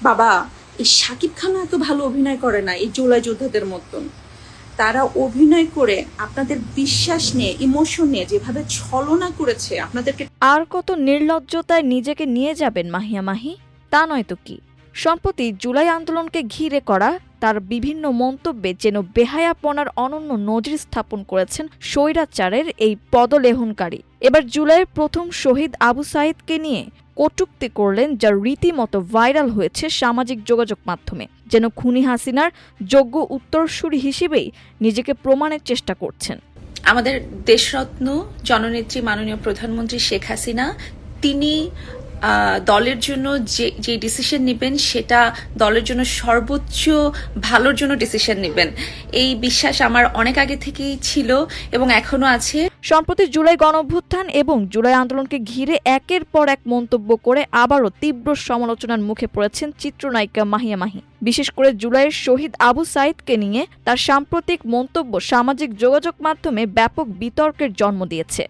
বাবা, এই শাকিব খানও এত ভালো অভিনয় করে না এই জুলাই যোদ্ধাদের মতন। তারা অভিনয় করে আপনাদের বিশ্বাস নিয়ে, ইমোশন নিয়ে যেভাবে ছলনা করেছে আপনাদেরকে। আর কত নির্লজ্জতায় নিজেকে নিয়ে যাবেন মাহিয়া মাহি? তা নয়তো কি। সম্প্রতি জুলাই আন্দোলনকে ঘিরে করা তার বিভিন্ন মন্তব্যে যেন বেহায়াপনার অনন্য নজির স্থাপন করেছেন স্বৈরাচারের এই পদলেহনকারী। এবার জুলাইয়ের প্রথম শহীদ আবু সাঈদকে নিয়ে কটূক্তি করলেন, যা রীতিমতো ভাইরাল হয়েছে সামাজিক যোগাযোগ মাধ্যমে। যেন খুনি হাসিনার যোগ্য উত্তরসূরি হিসেবেই নিজেকে প্রমাণের চেষ্টা করছেন। আমাদের দেশরত্ন জননেত্রী মাননীয় প্রধানমন্ত্রী শেখ হাসিনা, তিনি দলের জন্য যে ডিসিশন নেবেন সেটা দলের জন্য সর্বোচ্চ ভালোর জন্য ডিসিশন নেবেন, এই বিশ্বাস আমার অনেক আগে থেকেই ছিল এবং এখনো আছে। সম্প্রতি জুলাই গণঅভ্যুত্থান এবং জুলাই আন্দোলনকে ঘিরে একের পর এক মন্তব্য করে আবারও তীব্র সমালোচনার মুখে পড়েছেন চিত্রনায়িকা মাহিয়া মাহি। বিশেষ করে জুলাইয়ের শহীদ আবু সাঈদকে নিয়ে তার সাম্প্রতিক মন্তব্য সামাজিক যোগাযোগ মাধ্যমে ব্যাপক বিতর্কের জন্ম দিয়েছে।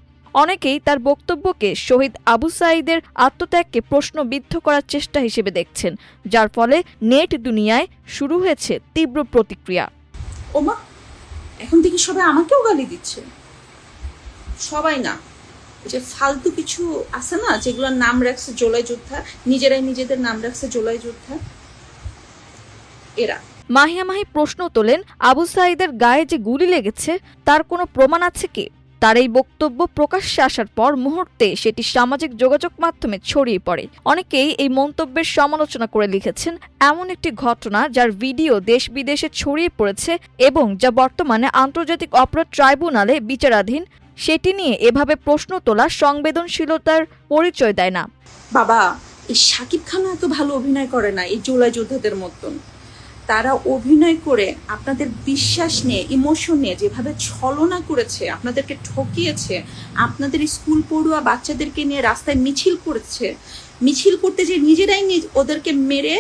অনেকেই তার বক্তব্যকে শহীদ আবু সাঈদের আত্মত্যাগকে প্রশ্নবিদ্ধ করার চেষ্টা হিসেবে দেখছেন, যার ফলে নেট দুনিয়ায় শুরু হয়েছে তীব্র প্রতিক্রিয়া। ওমা, এখন দেখি সবাই আমাকেও গালি দিচ্ছে। সবাই না, যে ফালতু কিছু আছে না, যেগুলোর নাম রাখছে জুলাই যোদ্ধা, নিজেরাই নিজেদের নাম রাখছে জুলাই যোদ্ধা, এরা। মাহিয়া মাহি প্রশ্ন তোলেন, আবু সাঈদের গায়ে যে গুলি লেগেছে তার কোনো প্রমাণ আছে কি? তার এই বক্তব্য প্রকাশ্যে আসার পর মুহূর্তে সেটি সামাজিক যোগাযোগ মাধ্যমে ছড়িয়ে পড়ে। অনেকেই এই মন্তব্যের সমালোচনা করে লিখেছেন, এমন একটি ঘটনা যার ভিডিও দেশ বিদেশে ছড়িয়ে পড়েছে এবং যা বর্তমানে আন্তর্জাতিক অপরাধ ট্রাইব্যুনালে বিচারাধীন, সেটি নিয়ে এভাবে প্রশ্ন তোলা সংবেদনশীলতার পরিচয় দেয় না। বাবা, এই শাকিব খানও এত ভালো অভিনয় করে না এই জুলাই যোদ্ধাদের মতন। তারা অভিনয় করে আপনাদের বিশ্বাস নিয়ে, ইমোশন নিয়ে যেভাবে ছলনা করেছে, আপনাদেরকে ঠকিয়েছে, আপনাদের স্কুল পড়ুয়া বাচ্চাদেরকে নিয়ে রাস্তায় মিছিল করেছে, মিছিল করতে যে নিজেরাই ওদেরকে মেরে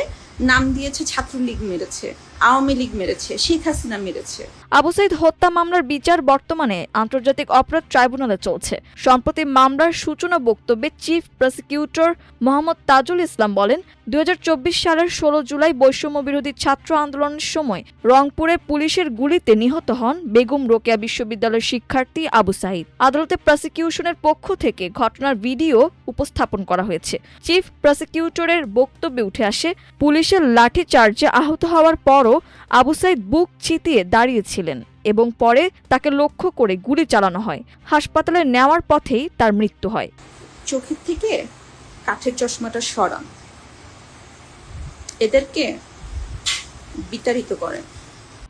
নাম দিয়েছে ছাত্রলীগ মেরেছে, আওয়ামী লীগ মেরেছে, শেখ হাসিনা মেরেছে। আবু সাঈদ হত্যা মামলার বিচার বর্তমানে আন্তর্জাতিক অপরাধ ট্রাইব্যুনালে চলছে। সম্প্রতি মামলার সূচনা বক্তব্যে চিফ প্রসিকিউটর মোহাম্মদ তাজুল ইসলাম বলেন, 2024 সালের 16 জুলাই বৈষম্য বিরোধী ছাত্র আন্দোলনের সময় রংপুরে পুলিশের গুলিতে নিহত হন বেগম রোকেয়া বিশ্ববিদ্যালয়ের শিক্ষার্থী আবু সাঈদ। আদালতে প্রসিকিউশনের পক্ষ থেকে ঘটনার ভিডিও উপস্থাপন করা হয়েছে। চিফ প্রসিকিউটরের বক্তব্যে উঠে আসে, পুলিশের লাঠি চার্জে আহত হওয়ার পরও আবু সাঈদ বুক চিতিয়ে দাঁড়িয়েছিলেন এবং পরে তাকে লক্ষ্য করে গুলি চালানো হয়। হাসপাতালে নেওয়ার পথেই তার মৃত্যু হয়। চোখের থেকে কাঠের চশমাটা সরান, এদেরকে বিতাড়িত করেন।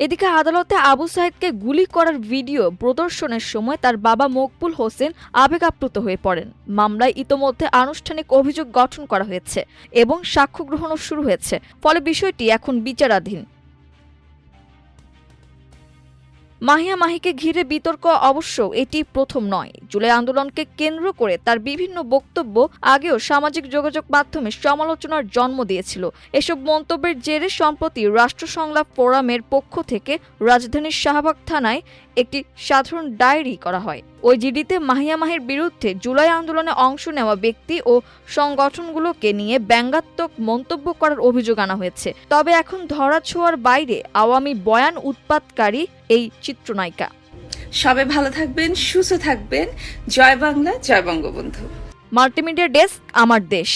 এদিকে আদালতে আবু সাঈদকে গুলি করার ভিডিও প্রদর্শনের সময় তার বাবা মকবুল হোসেন আবেগাপ্লুত হয়ে পড়েন। মামলায় ইতোমধ্যে আনুষ্ঠানিক অভিযোগ গঠন করা হয়েছে এবং সাক্ষ্য গ্রহণও শুরু হয়েছে, ফলে বিষয়টি এখন বিচারাধীন। মাহিয়া মাহিকে ঘিরে বিতর্ক অবশ্য এটি প্রথম নয়। জুলাই আন্দোলনকে কেন্দ্র করে তার বিভিন্ন বক্তব্য আগেও সামাজিক যোগাযোগ মাধ্যমে সমালোচনার জন্ম দিয়েছিল। এসব মন্তব্যের জেরে সম্প্রতি রাষ্ট্র সংলাপ ফোরামের পক্ষ থেকে রাজধানীর শাহবাগ থানায় একটি সাধারণ ডায়েরি করা হয়। ওই জিডিতে মাহিয়া মাহির বিরুদ্ধে জুলাই আন্দোলনে অংশ নেওয়া ব্যক্তি ও সংগঠনগুলোকে নিয়ে ব্যঙ্গাত্মক মন্তব্য করার অভিযোগ আনা হয়েছে। তবে এখন ধরাছোঁয়ার বাইরে আওয়ামী বয়ান উৎপাতকারী এই চিত্রনায়িকা। সবাই ভালো থাকবেন, সুস্থ থাকবেন। জয় বাংলা, জয় বঙ্গবন্ধু। মাল্টিমিডিয়া ডেস্ক, আমার দেশ।